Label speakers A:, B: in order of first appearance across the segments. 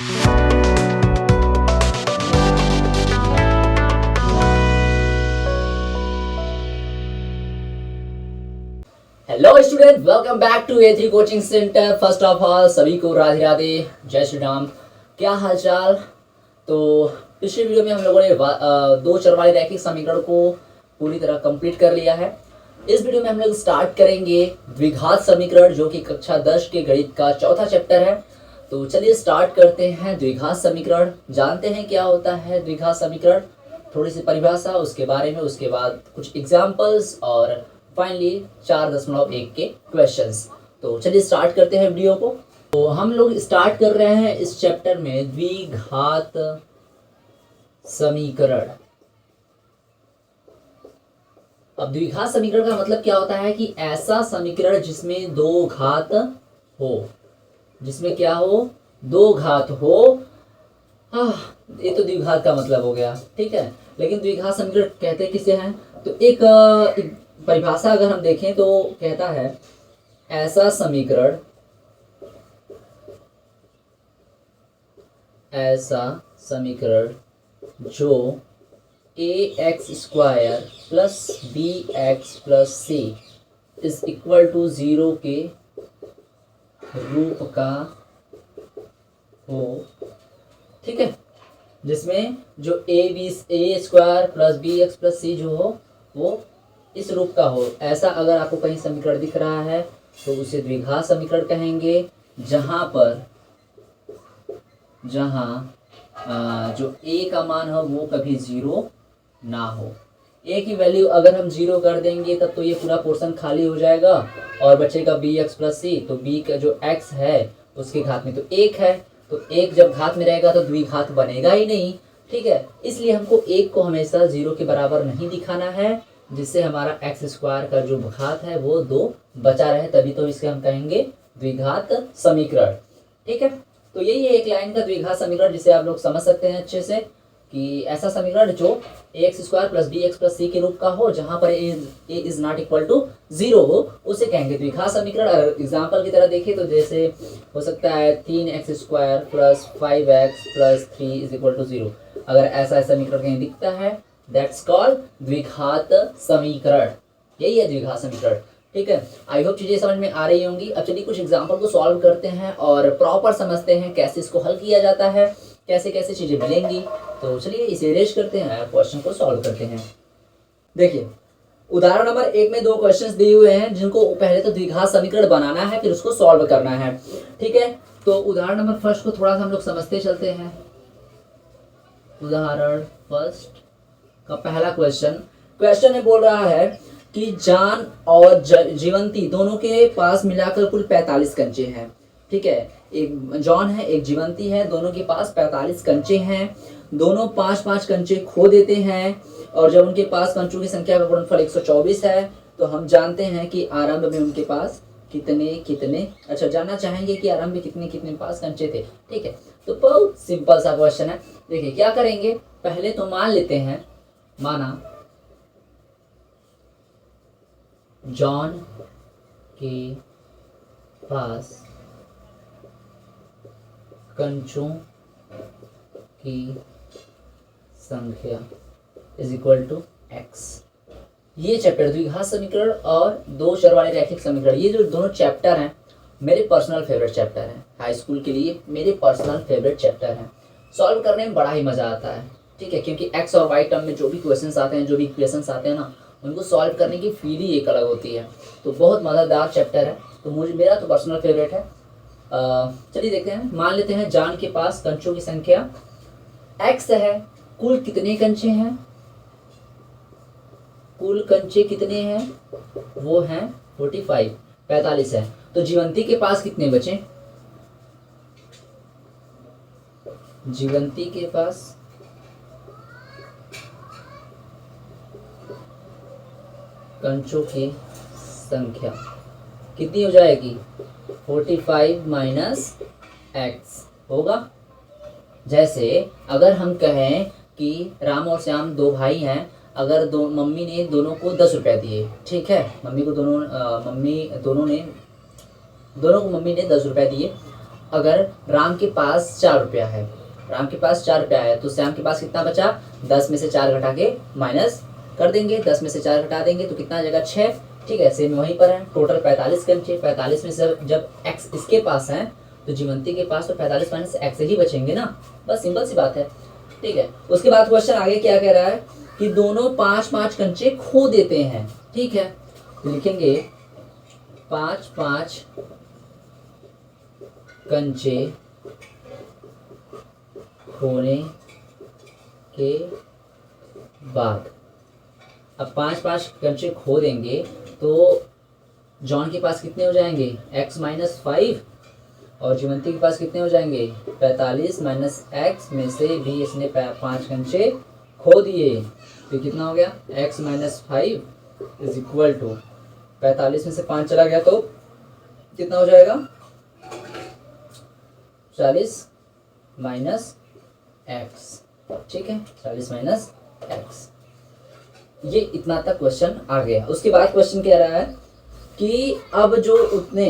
A: Hello student, welcome back to ए3 coaching centre. First of all सभी को राधे राधे, जय श्री राम। क्या हाल चाल। तो पिछले वीडियो में हम लोगों ने दो चर वाले रैखिक समीकरण को पूरी तरह कंप्लीट कर लिया है। इस वीडियो में हम लोग स्टार्ट करेंगे द्विघात समीकरण, जो कि कक्षा 10 के गणित का चौथा चैप्टर है। तो चलिए स्टार्ट करते हैं। द्विघात समीकरण जानते हैं क्या होता है द्विघात समीकरण, थोड़ी सी परिभाषा उसके बारे में, उसके बाद कुछ एग्जाम्पल्स और फाइनली 4.1 के क्वेश्चंस। तो चलिए स्टार्ट करते हैं वीडियो को। तो हम लोग स्टार्ट कर रहे हैं इस चैप्टर में द्विघात समीकरण। अब द्विघात समीकरण का मतलब क्या होता है कि ऐसा समीकरण जिसमें दो घात हो, जिसमें क्या हो, दो घात हो। ये तो द्विघात का मतलब हो गया, ठीक है। लेकिन द्विघात समीकरण कहते किसे हैं, तो एक परिभाषा अगर हम देखें तो कहता है ऐसा समीकरण जो ax² plus bx plus c is equal to 0 के रूप का हो, ठीक है। जिसमें जो a² plus bx plus c जो हो वो इस रूप का हो। ऐसा अगर आपको कहीं समीकरण दिख रहा है तो उसे द्विघात समीकरण कहेंगे, जहाँ जो a का मान हो वो कभी 0 ना हो। a की वैल्यू अगर हम 0 कर देंगे तब तो ये पूरा पोर्शन खाली हो जाएगा और बचेगा bx प्लस c। तो b का जो x है उसके घात में तो 1 है, तो 1 जब घात में रहेगा तो द्विघात बनेगा ही नहीं, ठीक है। इसलिए हमको 1 को हमेशा 0 के बराबर नहीं दिखाना है, जिससे हमारा x² का जो घात है वो 2 बचा रहे, तभी तो इसे हम कहेंगे द्विघात समीकरण, ठीक है। तो यही है एक लाइन का द्विघात समीकरण, जिसे आप लोग समझ सकते हैं अच्छे से कि ऐसा समीकरण जो ax² plus bx plus c के रूप का हो, जहां पर a is not equal to 0 हो, उसे कहेंगे द्विघात समीकरण। अगर एग्जाम्पल की तरह देखें तो जैसे हो सकता है 3x² plus 5x plus 3 is equal to 0। अगर ऐसा समीकरण कहीं दिखता है दैट्स कॉल्ड द्विघात समीकरण। यही है द्विघात समीकरण, ठीक है। आई होप चीजें समझ में आ रही होंगी। अब चलिए कुछ एग्जाम्पल को सॉल्व करते हैं और प्रॉपर समझते हैं कैसे इसको हल किया जाता है, कैसे कैसे चीजें मिलेंगी। तो चलिए इसे अरेंज करते हैं, क्वेश्चन को सॉल्व करते हैं। देखिए उदाहरण नंबर 1 में 2 क्वेश्चंस दिए हुए हैं, जिनको पहले तो द्विघात समीकरण बनाना है फिर उसको सॉल्व करना है, ठीक है। तो उदाहरण नंबर फर्स्ट को थोड़ा सा हम लोग समझते चलते हैं। उदाहरण फर्स्ट का पहला क्वेश्चन में बोल रहा है कि जान और जीवंती दोनों के पास मिलाकर कुल 45 कंचे हैं, ठीक है। एक जॉन है एक जीवंती है, दोनों के पास 45 कंचे हैं। दोनों 5-5 कंचे खो देते हैं और जब उनके पास कंचों की संख्या का गुणनफल 124 है तो हम जानते हैं कि आरंभ में उनके पास कितने अच्छा जानना चाहेंगे कि आरंभ में कितने पास कंचे थे, ठीक है। तो बहुत सिंपल सा क्वेश्चन है। देखिए क्या करेंगे, पहले तो मान लेते हैं, माना जॉन के पास कंचों की संख्या इज इक्वल टू x। ये चैप्टर द्विघात समीकरण और दो चर वाले रैखिक समीकरण, ये जो दोनों चैप्टर हैं मेरे पर्सनल फेवरेट चैप्टर हैं। हाई स्कूल के लिए मेरे पर्सनल फेवरेट चैप्टर हैं। सॉल्व करने में बड़ा ही मजा आता है, ठीक है, क्योंकि x और y टर्म में जो भी क्वेश्चंस आते हैं, जो भी इक्वेशंस आते हैं ना, उनको सॉल्व करने की फील ही एक अलग होती है। तो बहुत मज़ेदार चैप्टर है, तो मेरा तो पर्सनल फेवरेट है। चलिए देखते हैं। मान लेते हैं जान के पास कंचों की संख्या x है। कुल कितने कंचे हैं, कुल कंचे कितने हैं, वो हैं 45 है। तो जीवंती के पास कितने बचे, जीवंती के पास कंचों की संख्या कितनी हो जाएगी, 45 माइनस x होगा। जैसे अगर हम कहें कि राम और श्याम 2 भाई हैं, अगर मम्मी ने दोनों को 10 रुपये दिए, ठीक है, दोनों को मम्मी ने 10 रुपये दिए अगर राम के पास 4 रुपया है, राम के पास 4 रुपया है, तो श्याम के पास कितना बचा? 10 में से 4 घटा के माइनस कर देंगे, 10 में से 4 घटा देंगे तो कितना आ जाएगा? 6। ठीक है, सेम वहीं पर है। टोटल 45 कंचे, 45 में से जब x इसके पास है तो जीवंती के पास तो 45 माइनस x ही बचेंगे ना, बस सिंपल सी बात है। ठीक है, उसके बाद क्वेश्चन आगे क्या कह रहा है कि दोनों 5-5 कंचे खो देते हैं। ठीक है, तो लिखेंगे 5-5 कंचे खोने के बाद, अब 5-5 कंचे खो देंगे तो जॉन के पास कितने हो जाएंगे? x माइनस 5, और जीवंती के पास कितने हो जाएंगे? 45 माइनस x में से भी इसने 5 कंचे खो दिए, तो कितना हो गया? x minus 5 is equal to 45 में से 5 चला गया तो कितना हो जाएगा? 40 माइनस x। ठीक है, 40 माइनस x। ये इतना तक क्वेश्चन आ गया। उसके बाद क्वेश्चन कह रहा है कि अब जो उतने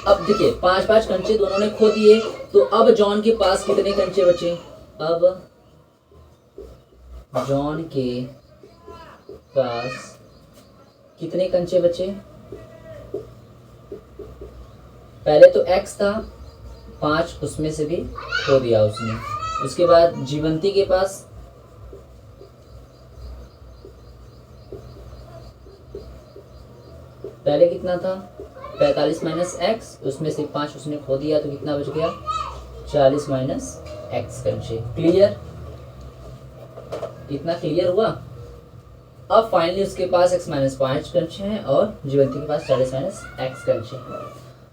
A: अब देखिए 5-5 कंचे दोनों ने खो दिए, तो अब जॉन के पास कितने कंचे बचे? अब जॉन के पास कितने कंचे बचे? पहले तो x था 5, उसमें से भी खो दिया उसने। उसके बाद जीवंती के पास पहले कितना था? 45 माइनस x, उसमें से 5 उसने खो दिया तो कितना बच गया? 40 माइनस x कंचे। क्लियर? इतना क्लियर हुआ? अब फाइनली उसके पास x माइनस 5 कंचे हैं और जीवंती के पास 40 माइनस x कंचे हैं।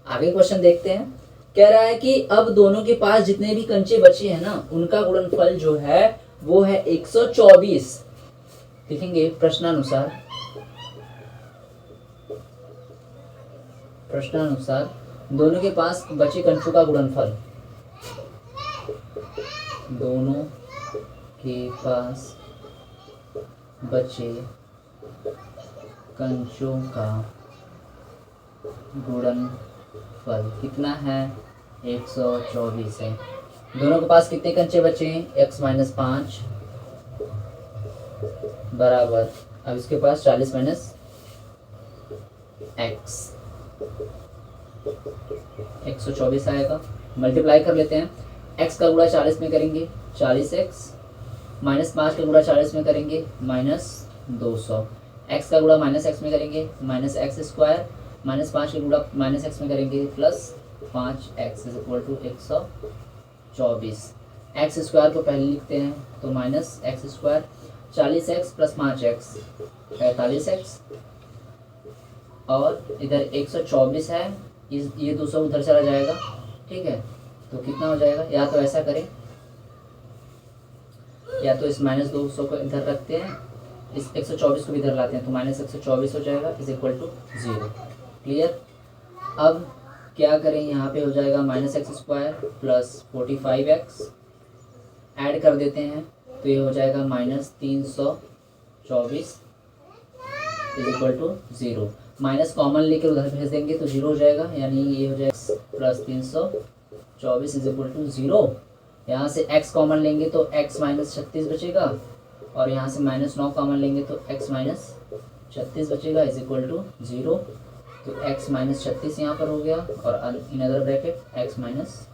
A: आगे क्वेश्चन देखते हैं। कह रहा है कि अब दोनों के पास जितने भी कंचे बचे हैं ना, उनका गुणनफल जो है वो है 124। लिखेंगे प्रश्नानुसार, प्रश्नानुसार दोनों के पास बचे कंचों का गुणनफल, दोनों के पास बचे कंचों का गुणनफल कितना है? 124 है। दोनों के पास कितने कंचे बचे हैं? x माइनस 5 बराबर, अब इसके पास 40 माइनस x, 124 आएगा। मल्टीप्लाई कर लेते हैं, x का गुणा 40 में करेंगे 40x, माइनस 5 का गुणा 40 में करेंगे माइनस 200, x का गुणा माइनस x में करेंगे माइनस एक्स स्क्वायर, माइनस 5 का गुणा माइनस x में करेंगे plus 5x is equal to 124। X square को पहले लिखते हैं तो minus x square, 40x plus 5x 45x, और इधर 124 है, ये 200 उधर चला जाएगा। ठीक है, तो कितना हो जाएगा? या तो ऐसा करें, या तो इस माइनस 200 को इधर रखते हैं, इस 124 को भी इधर लाते हैं तो माइनस 124 हो जाएगा इज इक्वल टू 0। क्लियर? अब क्या करें, यहाँ पे हो जाएगा minus x square plus 45x, add कर देते हैं तो ये हो जाएगा minus 324 is equal to 0। Minus common लेकर उधर भेज देंगे तो 0 हो जाएगा, यानी ये हो जाएगा प्लस 324 इज इक्वल टू 0। यहाँ से x कॉमन लेंगे तो x माइनस 36 बचेगा, और यहाँ से माइनस 9 कॉमन लेंगे तो x माइनस 36 बचेगा इज इक्वल टू 0। तो x माइनस 36 यहाँ पर हो गया, और in other bracket x minus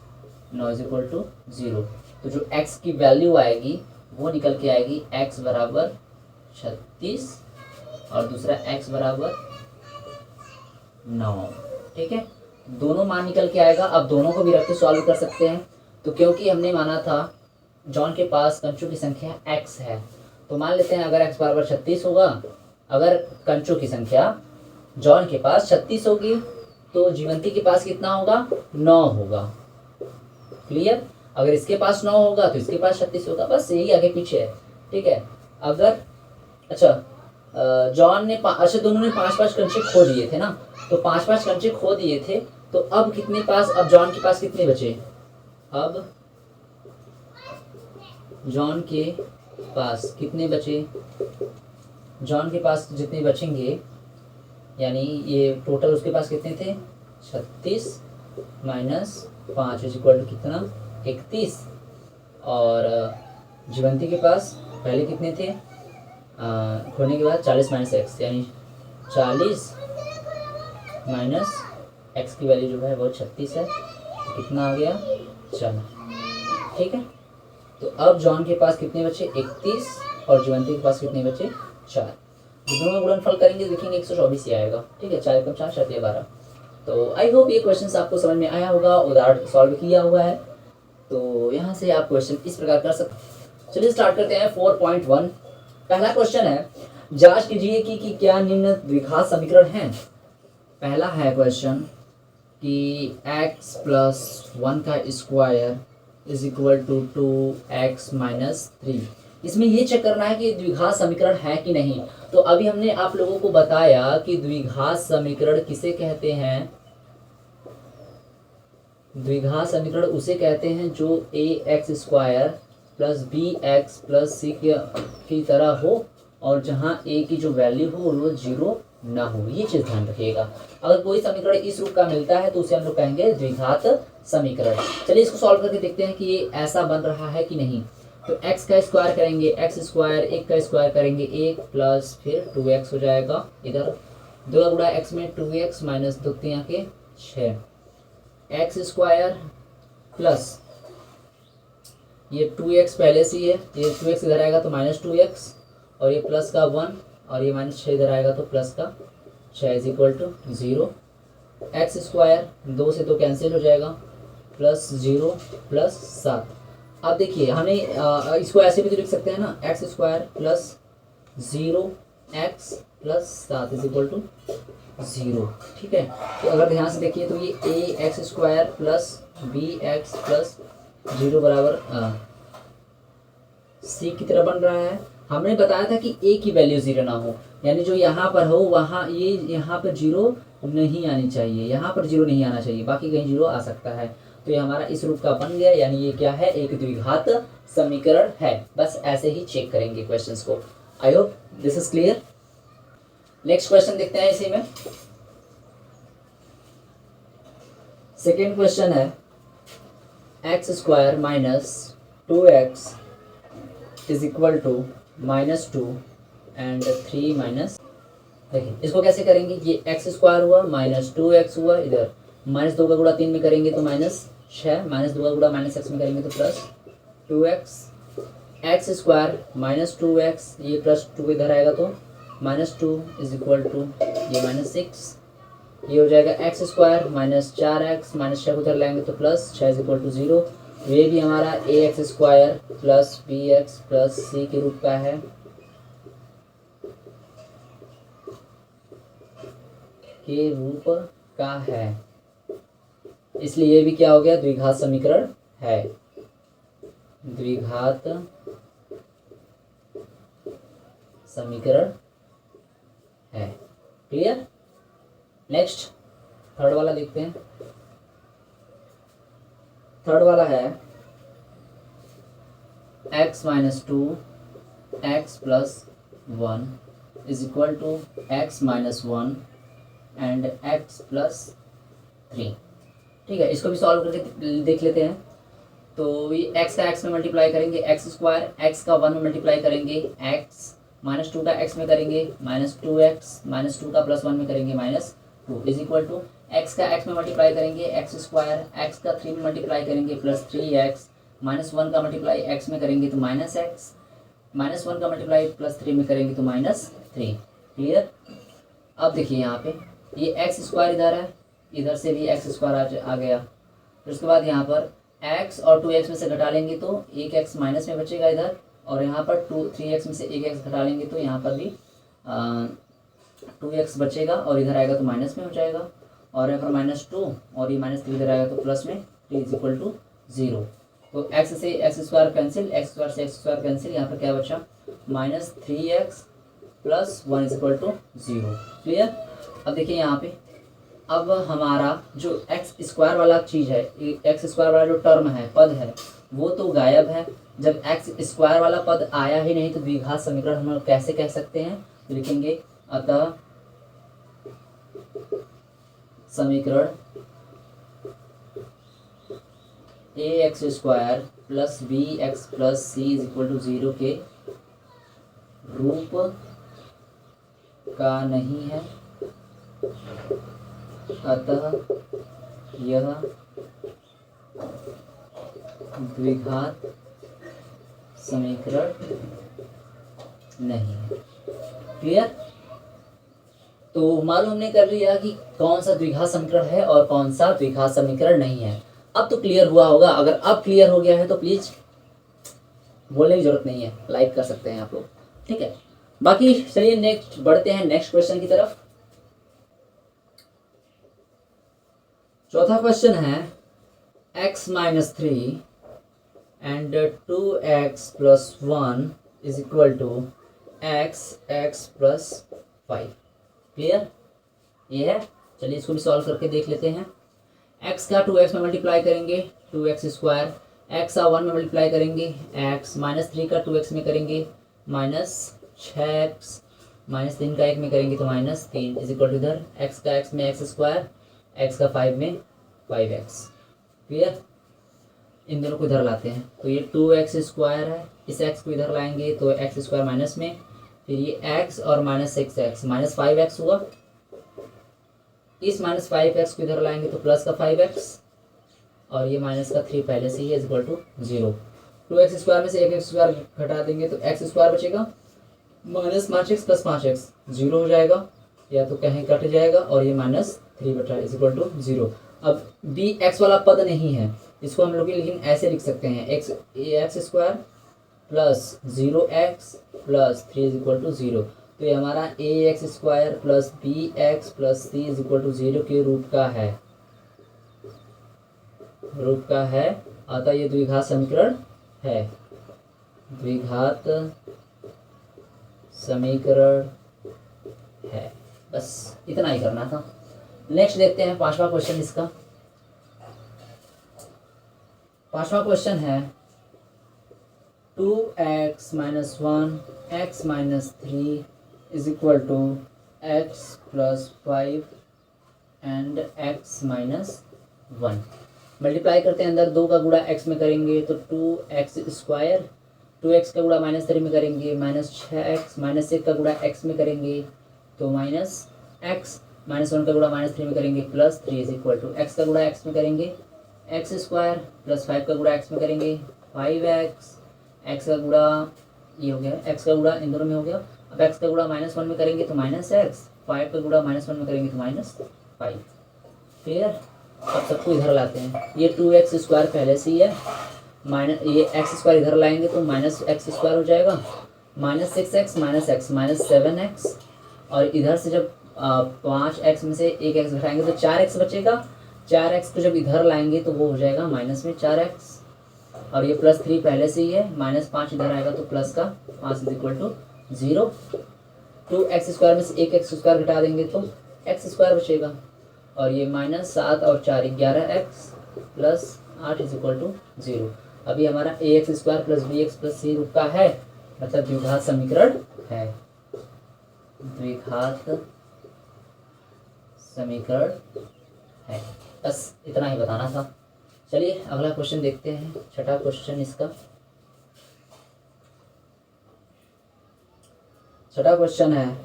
A: 9 is equal to 0। तो जो x की वैल्यू आएगी वो निकल के आएगी x बराबर 36 और दूसरा x बराबर 9। ठीक है, दोनों मान निकल के आएगा। अब दोनों को भी रख के सॉल्व कर सकते हैं, तो क्योंकि हमने माना था जॉन के पास कंचों की संख्या x है, तो मान लेते हैं अगर x बराबर 36 होगा, अगर कंचों की संख्या जॉन के पास 36 होगी तो जीवंती के पास कितना होगा? 9 होगा। क्लियर? अगर इसके पास 9 होगा तो इसके पास 36 होगा, बस यही आगे पीछे है। ठीक है, अगर जॉन ने दोनों ने 5-5 कंचे खो दिए थे ना, तो 5-5 कंचे खो दिए थे, तो अब कितने पास, अब जॉन के पास कितने बचे? अब जॉन के पास कितने बचे, जॉन के पास जितने बचेंगे, यानी ये टोटल उसके पास कितने थे 36 माइनस 5 इज इक्वल टू कितना 31, और जीवंती के पास पहले कितने थे खोने के बाद 40 माइनस एक्स, यानी 40 माइनस एक्स की वैल्यू जो है वो 36 है, तो कितना आ गया 4। ठीक है, तो अब जॉन के पास कितने बचे 31 और जीवंती के पास कितने बचे 4। दोनों में गुणनफल करेंगे देखेंगे 124 ही आएगा। ठीक है, 4 कम 4 7 12। तो आई होप ये क्वेश्चन आपको समझ में आया होगा, उदाहरण सॉल्व किया हुआ है, तो यहाँ से आप क्वेश्चन इस प्रकार कर सकते। चलिए स्टार्ट करते हैं 4.1। पहला क्वेश्चन है, जांच कीजिए कि क्या निम्न द्विघात समीकरण है। पहला है क्वेश्चन कि x + 1 का square is equal to 2x - 3। इसमें ये चेक करना है कि द्विघात समीकरण है कि नहीं। तो अभी हमने आप लोगों को बताया कि द्विघात समीकरण किसे कहते हैं, द्विघात समीकरण उसे कहते हैं जो ax² + bx + c की तरह हो और जहां a की जो वैल्यू हो वो 0 ना हो। ये चीज ध्यान रखिएगा। अगर कोई समीकरण इस रूप का मिलता है तो उसे हम लोग कहेंगे द्विघात समीकरण। चलिए इसको सॉल्व करके देखते हैं कि ये ऐसा बन रहा है कि नहीं। तो x का स्क्वायर करेंगे x², 1 का स्क्वायर करेंगे 1 प्लस फिर 2x हो जाएगा, इधर 2 गुणा x में 2x माइनस 2 के 6, x² प्लस ये 2x पहले से ही है, ये 2x इधर आएगा तो -2x, और ये प्लस का 1 और ये -6 इधर आएगा तो प्लस का 6 इज इक्वल टू 0। x², 2 से 2 कैंसिल हो जाएगा, प्लस 0 प्लस 7। अब देखिए हमने इसको ऐसे भी तो लिख सकते हैं ना, x² plus 0x plus 7 is equal to 0। ठीक है, तो अगर ध्यान से देखिए तो ये ax² प्लस bx प्लस 0 बराबर c की तरह बन रहा है। हमने बताया था कि a की वैल्यू 0 ना हो, यानी जो यहाँ पर हो वहाँ ये यहाँ पर 0 नहीं आनी चाहिए, यहाँ पर 0 नहीं आना चाहिए, बाकी कहीं 0 आ सकता है। तो ये हमारा इस रूप का बन गया, यानी ये क्या है, एक द्विघात समीकरण है। बस ऐसे ही चेक करेंगे क्वेश्चंस को। I hope this is clear. Next question देखते हैं इसी में। सेकेंड क्वेश्चन है x² minus 2x is equal to -2 and 3 minus. देखिए इसको कैसे करेंगे, ये x² हुआ माइनस 2x हुआ, इधर -2 का गुणा 3 में करेंगे तो -6, -2 का गुणा -x में करेंगे तो plus 2x, x² minus 2x, ये प्लस 2 इधर आएगा तो -2 इज इक्वल टू ये -6, ये हो जाएगा x² माइनस 4x, -6 को उधर लाएंगे तो प्लस 6 इज इक्वल टू 0। ये भी हमारा ax² plus bx plus c के रूप का है, के रूप का है, इसलिए ये भी क्या हो गया, द्विघात समीकरण है, द्विघात समीकरण है। क्लियर। नेक्स्ट थर्ड वाला देखते हैं। थर्ड वाला है x - 2 x + 1 is equal to x - 1 and x + 3। ठीक है, इसको भी सॉल्व करके देख लेते हैं। तो ये x का x में मल्टीप्लाई करेंगे x², x का 1 में मल्टीप्लाई करेंगे x, -2 का x में करेंगे -2x, -2 का +1 में करेंगे -2 इज इक्वल टू x का x में मल्टीप्लाई करेंगे x², x का 3 में मल्टीप्लाई करेंगे +3x, -1 का मल्टीप्लाई x में करेंगे तो -x, -1 का मल्टीप्लाई +3 में करेंगे तो -3। क्लियर। अब देखिए यहाँ पे ये x² इधर है, इधर से भी x² आ गया, फिर उसके बाद यहाँ पर x और 2x में से घटा लेंगे तो 1x माइनस में बचेगा इधर, और यहाँ पर 3x में से 1x घटा लेंगे तो यहाँ पर भी 2x बचेगा और इधर आएगा तो माइनस में हो जाएगा, और यहाँ पर -2 और ये -3 इधर आएगा तो प्लस में, t इज इक्वल टू 0। तो x से x² कैंसिल, x² से x² कैंसिल, यहाँ पर क्या बचा -3x + 1 is equal to 0। Clear. अब देखिए यहाँ पे अब हमारा जो x² वाला चीज़ है, x² वाला जो टर्म है, पद है, वो तो गायब है। जब एक्स स्क्वायर वाला पद आया ही नहीं तो द्विघात समीकरण हम लोग कैसे कह सकते हैं? तो लिखेंगे अतः समीकरण A X square plus B X plus C is equal to 0 के रूप का नहीं है, अतः यह द्विघात समीकरण नहीं है। क्लियर? तो मालूम हमने कर लिया कि कौन सा द्विघात समीकरण है और कौन सा द्विघात समीकरण नहीं है। अब तो क्लियर हुआ होगा। अगर अब क्लियर हो गया है तो प्लीज बोलने की जरूरत नहीं है, लाइक कर सकते हैं आप लोग, ठीक है। बाकी चलिए नेक्स्ट बढ़ते हैं नेक्स्ट क्वेश्चन की तरफ। चौथा क्वेश्चन है x minus 3 and 2x plus 1 is equal to x plus 5। Clear? ये है। चलिए इसको भी सॉल्व करके देख लेते हैं। x का 2x में मल्टीप्लाई करेंगे 2x स्क्वायर, x का 1 में मल्टीप्लाई करेंगे x, माइनस 3 का 2x में करेंगे माइनस 6x, माइनस 3 का 1 में करेंगे तो माइनस 3 इज इक्वल टू इधर x का x में x स्क्वायर, x का 5 में 5x। क्लियर? इन दोनों को इधर लाते हैं तो ये 2x स्क्वायर है, इस x को इधर लाएंगे तो x स्क्वायर माइनस में, फिर ये x और माइनस 6x माइनस 5x हुआ, इस माइनस 5x को इधर लाएंगे तो प्लस का 5x और ये माइनस का 3 पहले से ही is equal to 0। 2x square में से 1x स्क्वायर घटा देंगे तो x स्क्वायर बचेगा, माइनस 5x प्लस 5x 0 हो जाएगा या तो कहीं कट जाएगा और ये माइनस 3 बटा इज इक्वल टू 0। अब बी एक्स वाला पद नहीं है, इसको हम लोग लेकिन ऐसे लिख सकते हैं x square plus 0x plus 3 is equal to 0। तो ये हमारा A X square plus B X plus C is equal to 0 के रूप का है, अतः ये द्विघात समीकरण है, द्विघात समीकरण है। बस इतना ही करना था। नेक्स्ट देखते हैं पांचवा क्वेश्चन इसका। पांचवा क्वेश्चन है 2x minus 1 x minus 3 is equal to x plus 5 and x minus 1। Multiply करते हैं, अंदर 2 का गुणा x में करेंगे तो 2x स्क्वायर, 2x का गुणा माइनस 3 में करेंगे माइनस 6x, माइनस 1 का गुणा x में करेंगे तो माइनस x, माइनस 1 का गुणा माइनस 3 में करेंगे plus 3 is equal to x का गुणा x में करेंगे x स्क्वायर प्लस 5 का गुणा x में करेंगे 5x, x का गुणा ये हो गया, x का गुणा इन दोनों में हो गया। अब x का गुणा माइनस 1 में करेंगे तो माइनस x, 5 का गुणा माइनस 1 में करेंगे तो माइनस 5। क्लियर? अब सबको इधर लाते हैं, ये 2x स्क्वायर पहले से ही है, माइनस ये x स्क्वायर इधर लाएंगे तो माइनस x स्क्वायर हो जाएगा, minus 6x minus x minus 7x, और इधर से जब 5x में से एक x घटाएंगे तो 4x बचेगा, 4x को जब इधर लाएंगे तो वो हो जाएगा माइनस में 4x, और ये प्लस 3 पहले से ही है, माइनस 5 इधर आएगा तो प्लस का 5 is equal to 0। 2x square में से एक x स्क्वायर घटा देंगे तो x स्क्वायर बचेगा, और ये माइनस 7 और 4 11x plus 8 is equal to 0। अभी हमारा A X square plus B X plus C रूप का है, मतलब द्विघात समीकरण है, द्विघात समीकरण है। बस इतना ही बताना था। चलिए अगला क्वेश्चन देखते हैं, छठा क्वेश्चन इसका। छठा क्वेश्चन है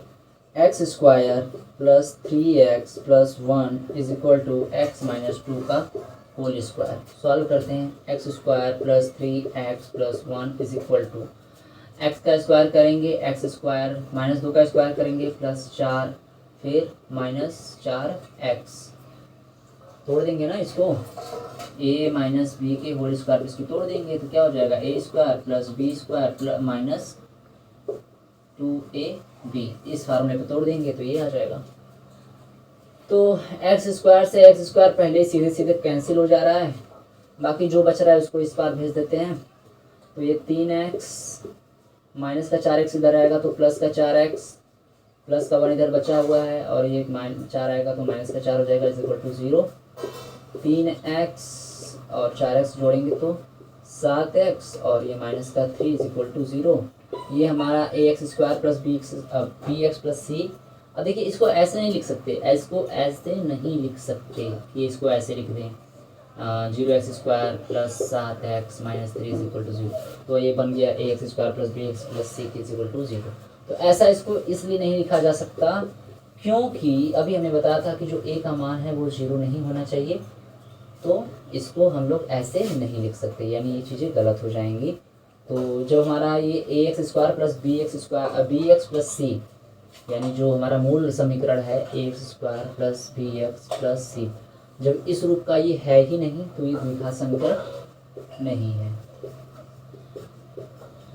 A: x square plus 3x plus 1 is equal to x minus 2 का होल स्क्वायर। सॉल्व करते हैं, x square plus 3x plus 1 is equal to x का स्क्वायर करेंगे, एक्स स्क्वायर माइनस 2 का स्क्वायर करेंगे प्लस 4, फिर माइनस 4x। तोड़ देंगे ना इसको, a माइनस बी के होल स्क्वायर इसको तोड़ देंगे तो क्या हो जाएगा, A square plus B square plus minus 2ab। इस फार्मूले पे तोड़ देंगे तो ये आ जाएगा। तो एक्स स्क्वायर से एक्स स्क्वायर पहले सीधे सीधे कैंसिल हो जा रहा है, बाकी जो बच रहा है उसको इस पार भेज देते हैं। तो ये 3x माइनस का 4x इधर आएगा तो प्लस का 4x, प्लस का 1 इधर बचा हुआ है, और ये 4 आएगा तो माइनस का 4 हो जाएगा इज इक्वल टू 0। 3x और 4x जोड़ेंगे तो 7x और ये माइनस का 3 इज इक्वल टू 0। ये हमारा ax² प्लस bx प्लस सी। अब देखिए इसको ऐसे नहीं लिख सकते, इसको ऐसे नहीं लिख सकते, ये इसको ऐसे लिख दें 0x² plus 7x minus 3 is equal to 0। तो ये बन गया ax² plus bx plus C is equal to 0। तो ऐसा इसको इसलिए नहीं लिखा जा सकता क्योंकि अभी हमने बताया था कि जो a का मान है वो 0 नहीं होना चाहिए। तो इसको हम लोग ऐसे नहीं लिख सकते, यानी ये चीज़ें गलत हो जाएंगी। तो जब हमारा ये ax² प्लस bx प्लस सी, यानी जो हमारा मूल समीकरण है ax² प्लस bx प्लस सी, जब इस रूप का ये है ही नहीं तो ये द्विघात समीकरण नहीं है,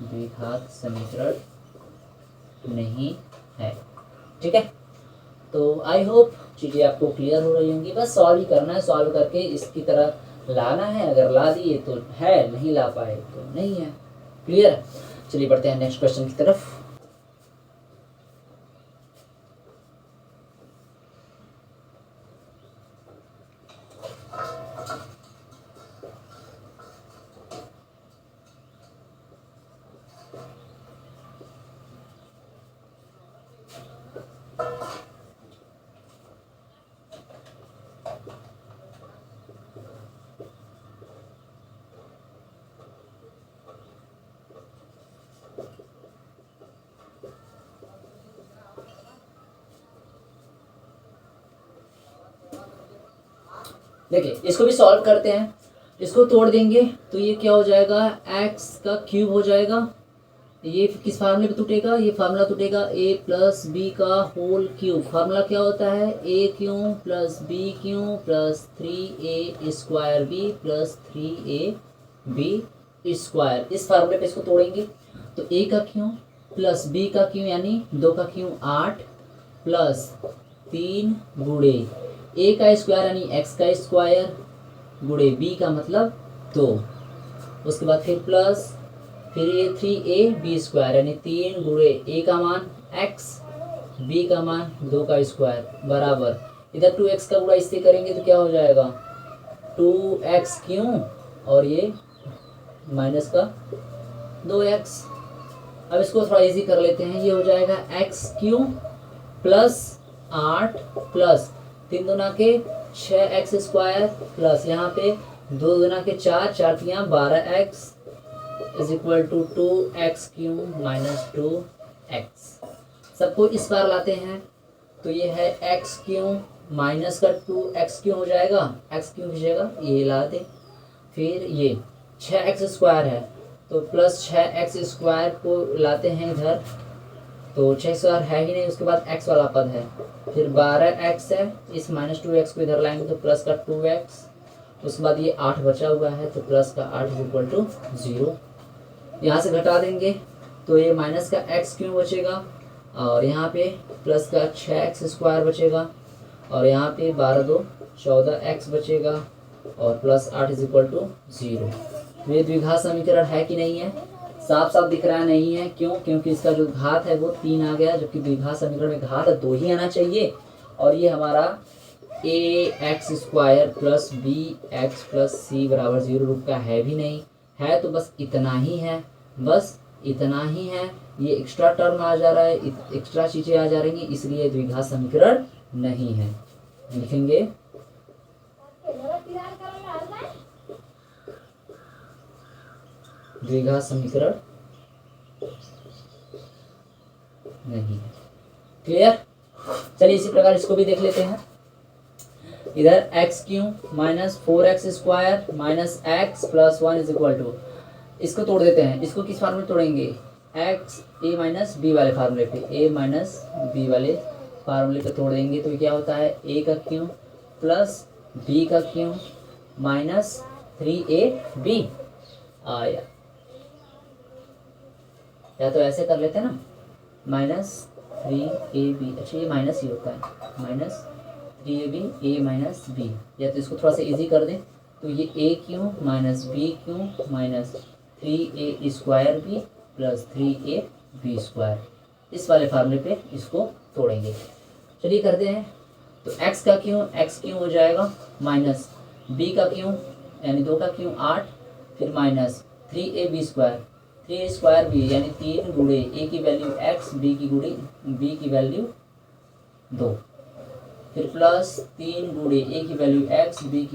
A: द्विघात समीकरण नहीं है। ठीक है, तो आई होप चीज़ें आपको क्लियर हो रही होंगी। बस सॉल्व ही करना है, सॉल्व करके इसकी तरह लाना है। अगर ला दिए तो है, नहीं ला पाए तो नहीं है। क्लियर? चलिए बढ़ते हैं नेक्स्ट क्वेश्चन की तरफ। देखिए इसको भी सॉल्व करते हैं। इसको तोड़ देंगे तो ये क्या हो जाएगा, x का क्यूब हो जाएगा। ये किस फार्मूले पे टूटेगा, ये फार्मूला टूटेगा a प्लस बी का होल क्यूब। फार्मूला क्या होता है, a cube plus b cube plus 3a² b plus 3ab square. इस फार्मूले पे इसको तोड़ेंगे तो a का क्यूब प्लस b का क्यूब यानी 2 का क्यूब 8 प्लस 3 गुणे a का स्क्वायर यानी x का स्क्वायर गुणे b का मतलब 2। उसके बाद फिर प्लस फिर ये 3ab स्क्वायर यानी 3 गुणे a का मान x, b का मान 2 का स्क्वायर बराबर इधर 2x का गुणा इससे करेंगे तो क्या हो जाएगा 2x क्यूब और ये माइनस का 2x। अब इसको थोड़ा इजी कर लेते हैं। ये हो जाएगा x क्यूब प्लस 8 प्लस 3 दूना के 6x स्क्वायर प्लस यहाँ पे 2 दूना के 4, 4 3 12x is equal to 2x cube minus 2x। सबको इस बार लाते हैं तो ये है x क्यूब माइनस का 2x क्यूब हो जाएगा, x क्यूब कीजिएगा ये ला दे। फिर ये 6x स्क्वायर है तो प्लस 6x स्क्वायर को लाते हैं इधर तो 6 स्क्वायर है ही नहीं, उसके बाद x वाला पद है। फिर 12x है, इस माइनस 2x को इधर लाएंगे तो प्लस का 2x। उसके बाद ये 8 बचा हुआ है तो प्लस का 8 इज इक्वल टू 0। यहाँ से घटा देंगे तो ये माइनस का x क्यों बचेगा और यहाँ पे प्लस का 6x स्क्वायर बचेगा और यहाँ पे 12 2 14x बचेगा और प्लस 8 इज इक्वल टू 0। तो ये द्विघात समीकरण है कि नहीं है, साफ साफ दिख रहा नहीं है। क्यों? क्योंकि इसका जो घात है वो 3 आ गया, जबकि द्विघात समीकरण में घात 2 ही आना चाहिए। और ये हमारा ax square plus bx plus c बराबर 0 रूप का है भी नहीं है, तो बस इतना ही है, बस इतना ही है। ये एक्स्ट्रा टर्म आ जा रहा है, एक्स्ट्रा चीज़ें आ जा रही हैं, इसलिए द्विघात समीकरण नहीं है। लिखेंगे द्विघात समीकरण नहीं है। क्लियर? चलिए इसी प्रकार इसको भी देख लेते हैं। इधर x cube minus 4x square minus x plus 1 is equal to, इसको तोड़ देते हैं। इसको किस फार्मूले तोड़ेंगे, x a माइनस बी वाले फार्मूले पे, a माइनस बी वाले फार्मूले पे तोड़ देंगे तो क्या होता है a का क्यूब प्लस b का क्यूब माइनस 3ab आया। या तो ऐसे कर लेते हैं ना, माइनस 3ab, अच्छा ये माइनस ही होता है, minus 3ab a minus b। या तो इसको थोड़ा सा इजी कर दें तो ये a cube minus b cube minus 3a square b plus 3ab square, इस वाले फार्मूले पे इसको तोड़ेंगे। चलिए करते हैं। तो x का क्यूब हो जाएगा माइनस b का क्यूब यानी 2 का क्यूब 8 फिर माइनस 3ab², 3 स्क्वायर b यानी 3 गुणे a की वैल्यू x, b की वैल्यू 2, फिर प्लस 3 गुणे a की वैल्यू x, b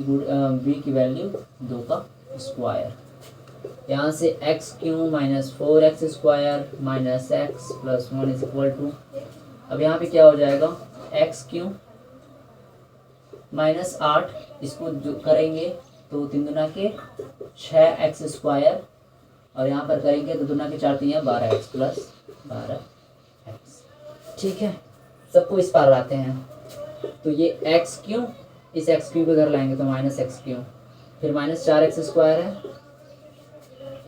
A: की वैल्यू 2 का स्क्वायर। यहाँ से x³ minus 4x² minus x plus 1 is equal to, अब यहाँ पे क्या हो जाएगा, x³ माइनस 8, इसको जो करेंगे तो 3 दूना के 6x² और यहाँ पर करेंगे तो दूना के 4 3 12x प्लस 12x। ठीक है, सबको इस पार लाते हैं तो ये x³ इस x³ को इधर लाएंगे तो माइनस x³, फिर माइनस 4x² है,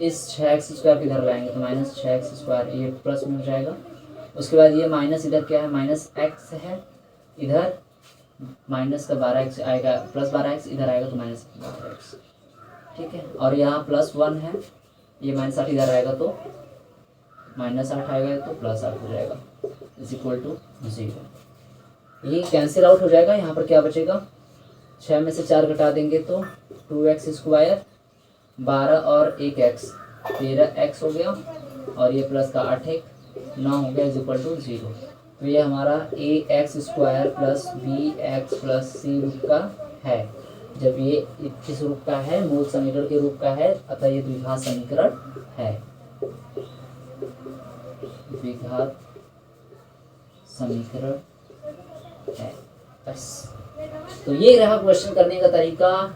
A: इस 6x² को इधर लाएंगे तो माइनस 6x², ये प्लस में हो जाएगा। उसके बाद ये माइनस इधर क्या है, माइनस x है, इधर माइनस का 12x आएगा, प्लस 12x इधर आएगा तो माइनस 12x। ठीक है, और यहाँ प्लस 1 है, ये माइनस 8 इधर आएगा तो माइनस 8 आएगा तो प्लस 8 हो जाएगा इज इक्वल टू 0। ये कैंसिल आउट हो जाएगा। यहाँ पर क्या बचेगा, 6 में से 4 घटा देंगे तो 2x², 12 और 1x 13x हो गया, और ये प्लस का 8 9 हो गया इज इक्वल टू 0। तो ये हमारा ax² plus bx plus c रूप का है। जब ये किस रूप का है, मूल समीकरण के रूप का है, अतः ये द्विघात समीकरण है, द्विघात समीकरण है। बस, तो ये रहा क्वेश्चन करने का तरीका।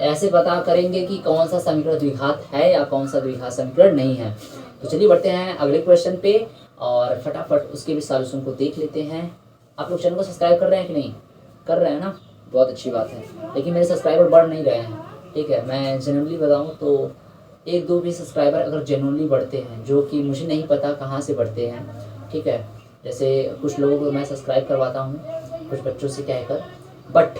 A: ऐसे पता करेंगे कि कौन सा समीकरण द्विघात है या कौन सा द्विघात समीकरण नहीं है। तो चलिए बढ़ते हैं अगले क्वेश्चन पे और फटाफट उसके भी सॉल्यूशन को देख लेते हैं। आप लोग चैनल को सब्सक्राइब कर रहे हैं कि नहीं, कर रहे हैं ना, बहुत अच्छी बात है। लेकिन मेरे सब्सक्राइबर बढ़ नहीं रहे हैं। ठीक है, मैं जेन्युइनली बताऊँ तो 1-2 भी सब्सक्राइबर अगर जेन्युइनली बढ़ते हैं, जो कि मुझे नहीं पता कहाँ से बढ़ते हैं। ठीक है, जैसे कुछ लोगों को मैं सब्सक्राइब करवाता हूँ कुछ बच्चों से कहकर, बट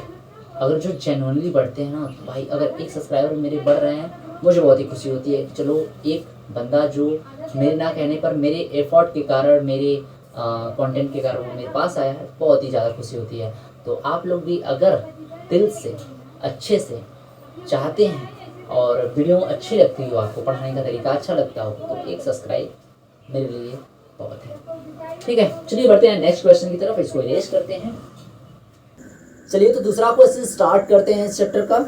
A: अगर जो जेन्युइनली बढ़ते हैं ना, तो भाई अगर एक सब्सक्राइबर मेरे बढ़ रहे हैं, मुझे बहुत ही खुशी होती है कि चलो एक बंदा जो मेरे ना कहने पर मेरे एफर्ट के कारण, मेरे कंटेंट के कारण वो मेरे पास आया है, बहुत ही ज़्यादा खुशी होती है। तो आप लोग भी अगर दिल से अच्छे से चाहते हैं और वीडियो अच्छी लगती हो, आपको पढ़ाने का तरीका अच्छा लगता हो, तो एक सब्सक्राइब मेरे लिए बहुत है। ठीक है, चलिए बढ़ते हैं नेक्स्ट क्वेश्चन की तरफ, इसको इरेज करते हैं। चलिए तो दूसरा क्वेश्चन स्टार्ट करते हैं इस चैप्टर का।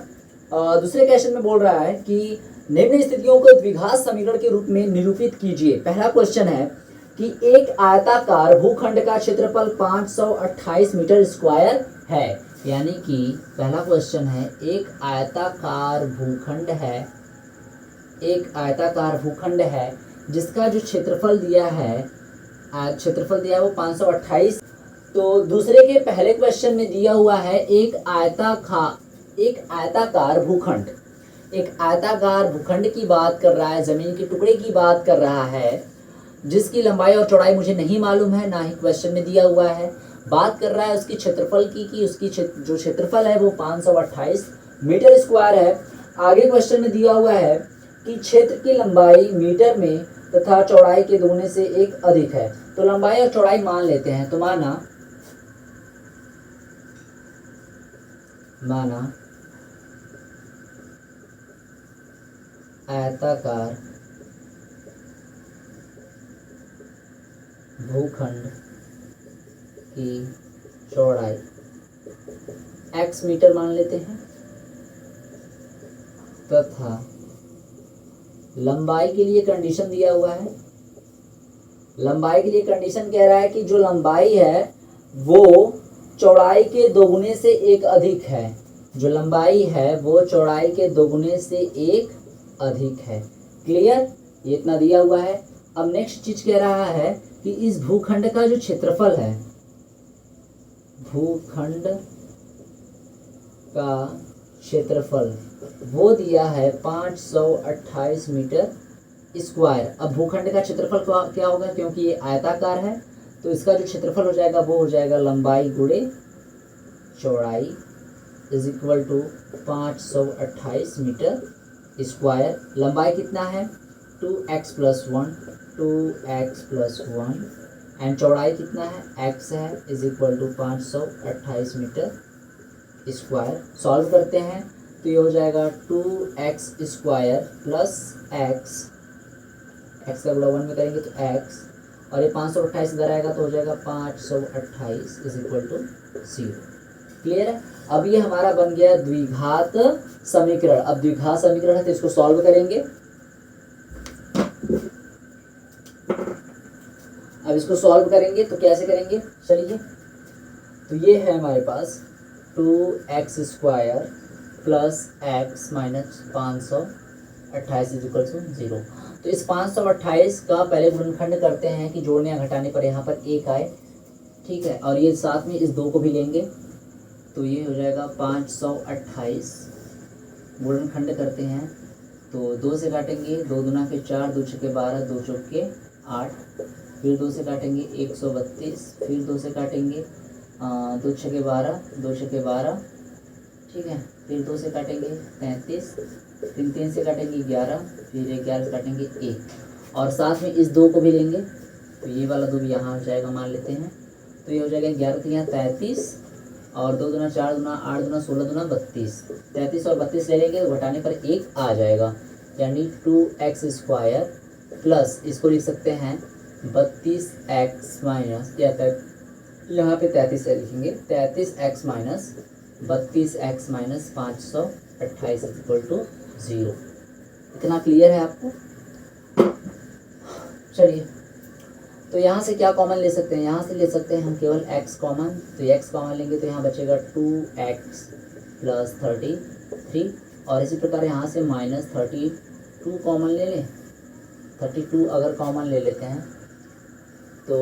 A: दूसरे क्वेश्चन में बोल रहा है कि निम्न स्थितियों को द्विघात समीकरण के रूप में निरूपित कीजिए। पहला क्वेश्चन है कि एक आयताकार भूखंड का क्षेत्रफल 528 मीटर स्क्वायर है। यानी कि पहला क्वेश्चन है, एक आयताकार भूखंड है जिसका जो क्षेत्रफल दिया है वो 528। तो दूसरे के पहले क्वेश्चन में दिया हुआ है एक आयताकार भूखंड की बात कर रहा है, जमीन के टुकड़े की बात कर रहा है, जिसकी लंबाई और चौड़ाई मुझे नहीं मालूम है, ना ही क्वेश्चन में दिया हुआ है। बात कर रहा है उसकी क्षेत्रफल की कि उसकी जो क्षेत्रफल है वो 528 मीटर स्क्वायर है। आगे क्वेश्चन में दिया हुआ है कि क्षेत्र की लंबाई मीटर में तथा चौड़ाई के दोगुने से 1 अधिक है। तो लंबाई और चौड़ाई मान लेते हैं। तो माना आयताकार भूखंड की चौड़ाई x मीटर मान लेते हैं तथा लंबाई के लिए कंडीशन दिया हुआ है। लंबाई के लिए कंडीशन कह रहा है कि जो लंबाई है वो चौड़ाई के दोगुने से 1 अधिक है। जो लंबाई है वो चौड़ाई के दोगुने से 1 अधिक है। क्लियर, ये इतना दिया हुआ है। अब नेक्स्ट चीज कह रहा है कि इस भूखंड का जो क्षेत्रफल है, भूखंड का क्षेत्रफल वो दिया है 528 मीटर स्क्वायर। अब भूखंड का क्षेत्रफल क्या होगा, क्योंकि ये आयताकार है तो इसका जो क्षेत्रफल हो जाएगा वो हो जाएगा लंबाई गुणे चौड़ाई is equal to 528 metre square. लंबाई कितना है 2x + 1 एंड चौड़ाई कितना है x है is equal to 528 metre square. Solve करते हैं तो ये हो जाएगा 2x² प्लस एक्स का गुणा 1 में करेंगे तो x, और ये 528 इधर आएगा तो हो जाएगा 528 इज इक्वल टू 0। क्लियर है। अब ये हमारा बन गया द्विघात समीकरण। अब द्विघात समीकरण है तो इसको सॉल्व करेंगे। अब इसको सॉल्व करेंगे तो कैसे करेंगे, चलिए। तो ये है हमारे पास 2x² plus x minus 528 is equal to 0। तो इस 528 का पहले गुणनखंड करते हैं कि जोड़ने या घटाने पर यहाँ पर 1 आए, ठीक है। और ये साथ में इस 2 को भी लेंगे तो ये हो जाएगा 528। गुणनखंड करते हैं तो 2 से काटेंगे, 2 दूना के 4, 2 छके 12, 2 चौके 8, फिर 2 से काटेंगे 132, फिर 2 से काटेंगे 2 छके 12, 2 छके 12, ठीक है। फिर 2 से काटेंगे 33, फिर 3 से काटेंगे 11, फिर 11 से काटेंगे 1, और साथ में इस 2 को भी लेंगे तो ये वाला 2 भी यहाँ हो जाएगा, मान लेते हैं। तो ये हो जाएगा 11 तो यहाँ 33, और 2 दूना 4 दूना 8 दूना 16 दूना 32, 33 और 32 ले लेंगे तो घटाने पर 1 आ जाएगा, यानी 2x² प्लस इसको लिख सकते हैं 32x माइनस, या यहाँ पे 33 लिखेंगे, 33x minus 32x minus 528 equal to 0। इतना क्लियर है आपको। चलिए, तो यहाँ से क्या कॉमन ले सकते हैं, यहाँ से ले सकते हैं हम केवल x कॉमन। तो x कॉमन लेंगे तो यहाँ बचेगा 2x प्लस 33, और इसी प्रकार यहाँ से माइनस 32 कॉमन ले लें। 32 अगर कॉमन ले लेते हैं तो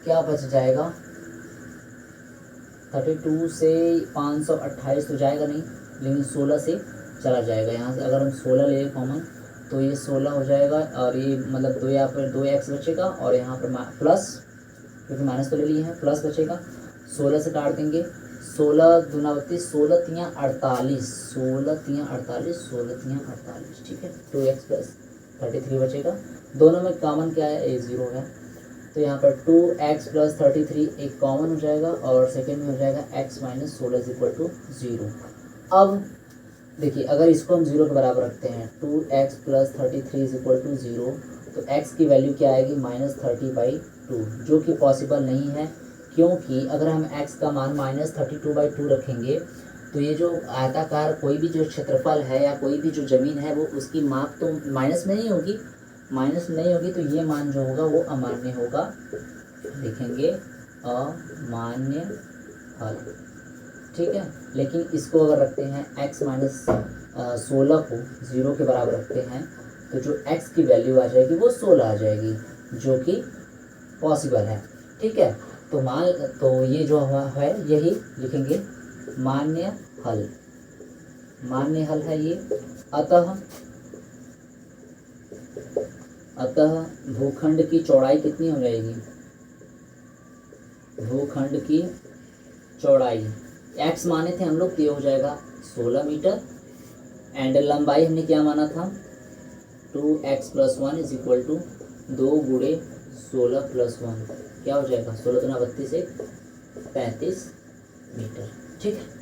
A: क्या बच जाएगा, 32 से 528 तो जाएगा नहीं, लेकिन 16 से चला जाएगा। यहाँ से अगर हम 16 ले कॉमन तो ये 16 हो जाएगा, और ये मतलब 2 यहाँ पर 2x बचेगा, और यहाँ पर प्लस, क्योंकि माइनस तो ले लिए हैं, प्लस बचेगा। 16 से काट देंगे, 16 दूना 32, 16 तियाँ 48, 16 तियाँ 48, 16 तियाँ 48, ठीक है। 2x प्लस 33 बचेगा। दोनों में कॉमन क्या है, 0 है, तो यहाँ पर 2x प्लस 33 एक कॉमन हो जाएगा, और सेकेंड में हो जाएगा x minus 16 is equal to 0। अब देखिए, अगर इसको हम 0 के बराबर रखते हैं, 2x plus 33 is equal to 0, तो x की वैल्यू क्या आएगी, -30/2, जो कि पॉसिबल नहीं है, क्योंकि अगर हम x का मान -32/2 रखेंगे तो ये जो आयताकार कोई भी जो क्षेत्रफल है या कोई भी जो ज़मीन है वो उसकी माप तो माइनस में नहीं होगी, तो ये मान जो होगा वो अमान्य होगा, लिखेंगे अमान्य हल, ठीक है। लेकिन इसको अगर रखते हैं x माइनस 16 को 0 के बराबर रखते हैं तो जो x की वैल्यू आ जाएगी वो 16 आ जाएगी, जो कि पॉसिबल है, ठीक है। तो ये जो है यही लिखेंगे मान्य हल, मान्य हल है ये। अतः भूखंड की चौड़ाई कितनी हो जाएगी, भूखंड की चौड़ाई x माने थे हम लोग, तो ये हो जाएगा 16 मीटर, एंड लंबाई हमने क्या माना था, 2x plus 1 is equal to 2 गुणे 16 प्लस 1, क्या हो जाएगा, 16 दूना 32 एक 35 मीटर, ठीक है।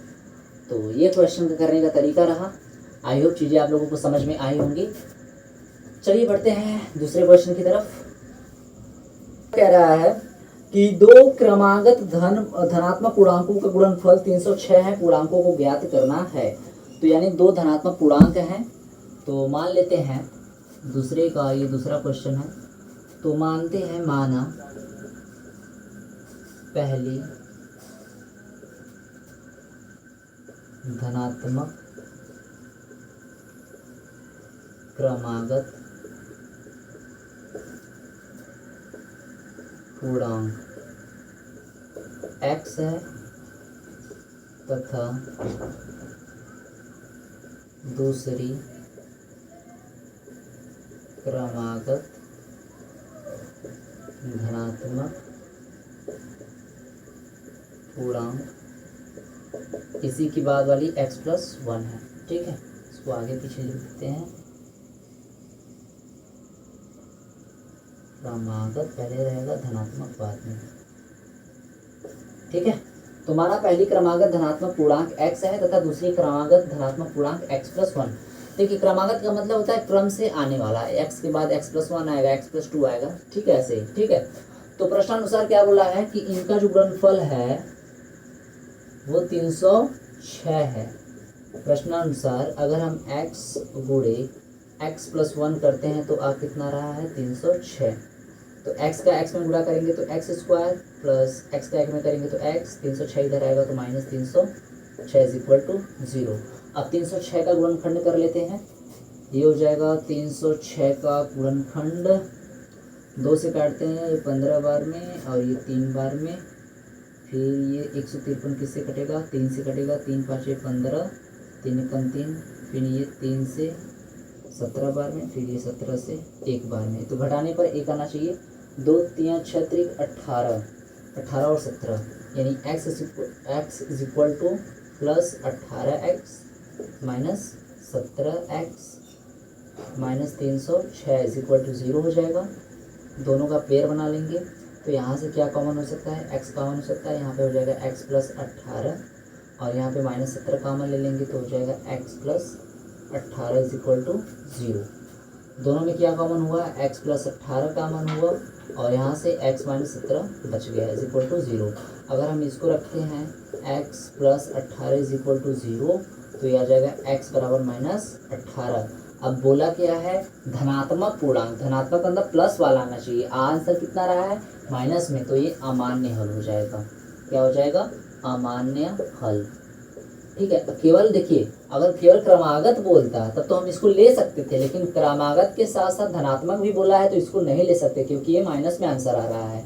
A: तो ये क्वेश्चन करने का तरीका रहा। आई होप चीज़ें आप लोगों को समझ में आई होंगी। चलिए बढ़ते हैं दूसरे क्वेश्चन की तरफ। कह रहा है कि 2 क्रमागत धनात्मक पूर्णांकों का गुणनफल 306 है, पूर्णांकों को ज्ञात करना है। तो यानी 2 धनात्मक पूर्णांक हैं, तो मान लेते हैं दूसरे का, ये दूसरा क्वेश्चन है, तो मानते हैं, माना पहली धनात्मक क्रमागत पूर्णांक x है तथा दूसरी क्रमागत धनात्मक पूर्णांक इसी की बाद वाली x प्लस 1 है, ठीक है। इसको आगे पीछे लिख देते हैं, क्रमागत पहले रहेगा, धनात्मक बाद में, ठीक है। तुम्हारा पहली क्रमागत धनात्मक पूर्णांक x है तथा दूसरी क्रमागत धनात्मक पूर्णांक x+1। देखिए क्रमागत का मतलब होता है क्रम से आने वाला, x के बाद x+1 आएगा, x+2 आएगा, ठीक है, ऐसे, ठीक है। तो प्रश्नानुसार क्या बोला है कि इनका जो गुणनफल है वो 306 है। प्रश्नानुसार अगर हम x गुणे x+1 करते हैं तो आ कितना रहा है 306। तो x का x में गुणा करेंगे तो x² प्लस x का x में करेंगे तो x, 306 इधर आएगा तो -306 = 0। अब 306 का गुणनखंड कर लेते हैं। ये हो जाएगा 306 का गुणनखंड, 2 से काटते हैं, ये 15 बार में और ये 3 बार में, फिर ये 153 किससे कटेगा, 3 से कटेगा, 3 5 15, 3 1 3, फिर ये 3 से 17 बार में, फिर ये 17 से 1 बार में। तो घटाने पर 1 आना चाहिए, 2 3 6 3 18, 18 और 17 यानी x = plus 18x minus 17x minus 306 = 0 हो जाएगा। दोनों का पेयर बना लेंगे तो यहाँ से क्या कॉमन हो सकता है, x कॉमन हो सकता है, यहाँ पे हो जाएगा x + 18 और यहाँ पे -17 कॉमन ले लेंगे तो हो जाएगा x + 18 = 0। दोनों में क्या कॉमन हुआ, x + 18 कॉमन हुआ और यहाँ से x - 17 बच गया = 0। अगर हम इसको रखते हैं x + 18 = 0 तो ये आ जाएगा x = -18। अब बोला क्या है धनात्मक पूर्णांक, धनात्मक मतलब प्लस वाला आना चाहिए, आंसर कितना रहा है माइनस में, तो ये अमान्य हल हो जाएगा। क्या हो जाएगा, अमान्य हल, ठीक है। केवल देखिए अगर केवल क्रमागत बोलता तब तो हम इसको ले सकते थे, लेकिन क्रमागत के साथ साथ धनात्मक भी बोला है तो इसको नहीं ले सकते क्योंकि ये माइनस में आंसर आ रहा है,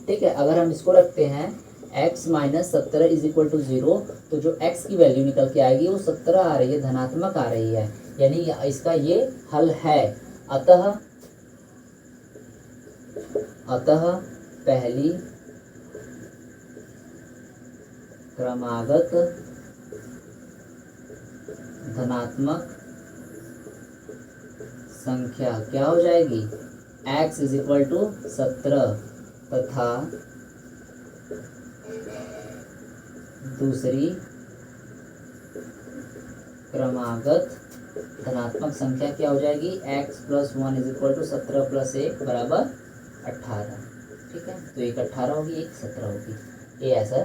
A: ठीक है। अगर हम इसको रखते हैं x - 17 = 0 तो जो x की वैल्यू निकल के आएगी वो 17 आ रही है, धनात्मक आ रही है, यानी इसका ये हल है। अतः पहली क्रमागत धनात्मक संख्या क्या हो जाएगी, x = 17 तथा दूसरी क्रमागत धनात्मक संख्या क्या हो जाएगी, x + 1 = 17 + 1 = 18, ठीक है। तो एक 18 होगी, एक 17 होगी, ये ऐसा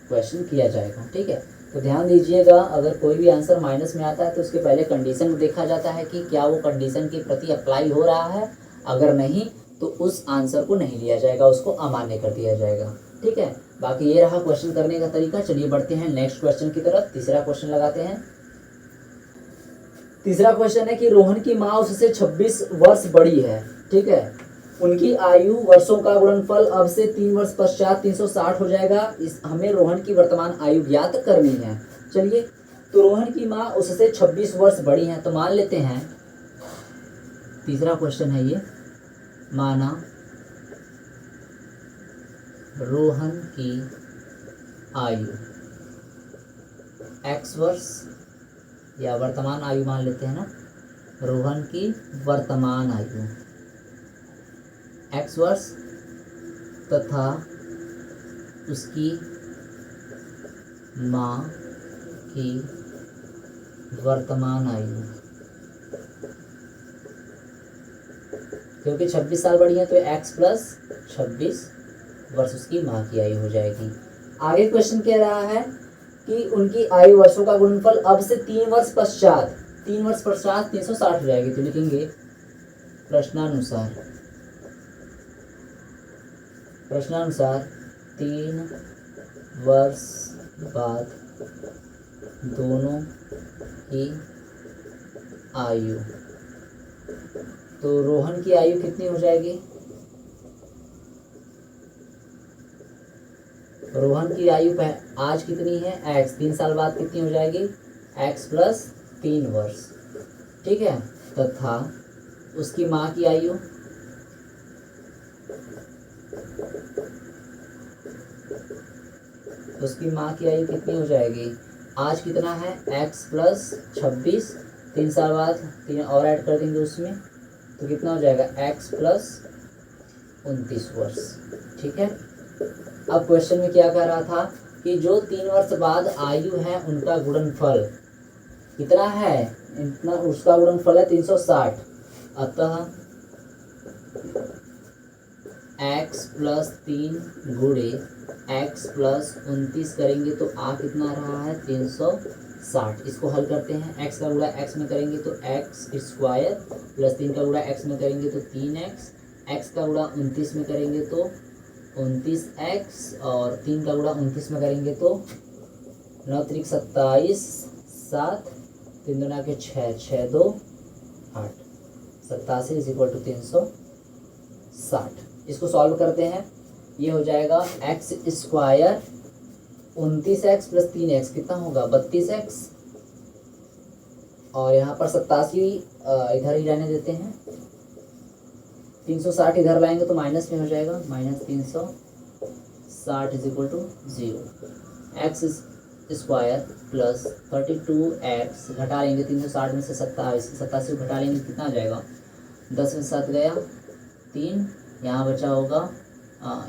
A: क्वेश्चन किया जाएगा, ठीक है। तो ध्यान दीजिएगा अगर कोई भी आंसर माइनस में आता है तो उसके पहले कंडीशन देखा जाता है कि क्या वो कंडीशन के प्रति अप्लाई हो रहा है, अगर नहीं तो उस आंसर को नहीं लिया जाएगा, उसको अमान्य कर दिया जाएगा, ठीक है। बाकी ये रहा क्वेश्चन करने का तरीका। चलिए बढ़ते हैं नेक्स्ट क्वेश्चन की तरफ। तीसरा क्वेश्चन लगाते हैं। तीसरा क्वेश्चन है कि रोहन की माँ उससे 26 वर्ष बड़ी है, ठीक है। उनकी आयु वर्षों का गुणनफल अब से 3 वर्ष पश्चात 360 हो जाएगा। हमें रोहन की वर्तमान आयु ज्ञात करनी है। चलिए तो रोहन की माँ उससे 26 वर्ष बड़ी है, तो मान लेते हैं, तीसरा क्वेश्चन है ये, माना रोहन की आयु x वर्ष, या वर्तमान आयु मान लेते हैं ना, रोहन की वर्तमान आयु x वर्ष तथा उसकी माँ की वर्तमान आयु, क्योंकि 26 साल बड़ी है तो x + 26 वर्ष उसकी माँ की आयु हो जाएगी। आगे क्वेश्चन कह रहा है कि उनकी आयु वर्षों का गुणनफल अब से 3 वर्ष पश्चात 360 हो जाएगी। तो लिखेंगे प्रश्नानुसार 3 वर्ष बाद दोनों की आयु, तो रोहन की आयु कितनी हो जाएगी, रोहन की आयु आज कितनी है x, 3 साल बाद कितनी हो जाएगी x + 3 वर्ष, ठीक है। तथा उसकी माँ की आयु, उसकी माँ की आयु कितनी हो जाएगी, आज कितना है x + 26, 3 साल बाद 3 और ऐड कर देंगे उसमें, तो कितना हो जाएगा x + 29 वर्ष, ठीक है। अब क्वेश्चन में क्या कह रहा था कि जो 3 वर्ष बाद आयु है उनका गुणनफल कितना है, इतना उसका गुणनफल है 360। अतः x प्लस 3 गुणे x प्लस 29 करेंगे तो आ कितना रहा है 360। इसको हल करते हैं, x का गुणा x में करेंगे तो x स्क्वायर प्लस 3 का गुणा x में करेंगे तो 3x, x का गुणा 29 में करेंगे तो 29x और 3 का गुणा 29 में करेंगे तो 9 त्रिक 27, 7 3 दूना के 6, 6 2 8, 87 इज इक्वल टू 360। इसको सॉल्व करते हैं, ये हो जाएगा x square 29x plus 3x कितना होगा 32x, और यहाँ पर 87 इधर ही रहने देते हैं, 360 इधर लाएंगे तो माइनस में हो जाएगा, minus 360 is equal to 0। X square plus 32x घटा लेंगे 360 में से 87 घटा लेंगे कितना आ जाएगा, 10 में 7 गया 3, यहाँ बचा होगा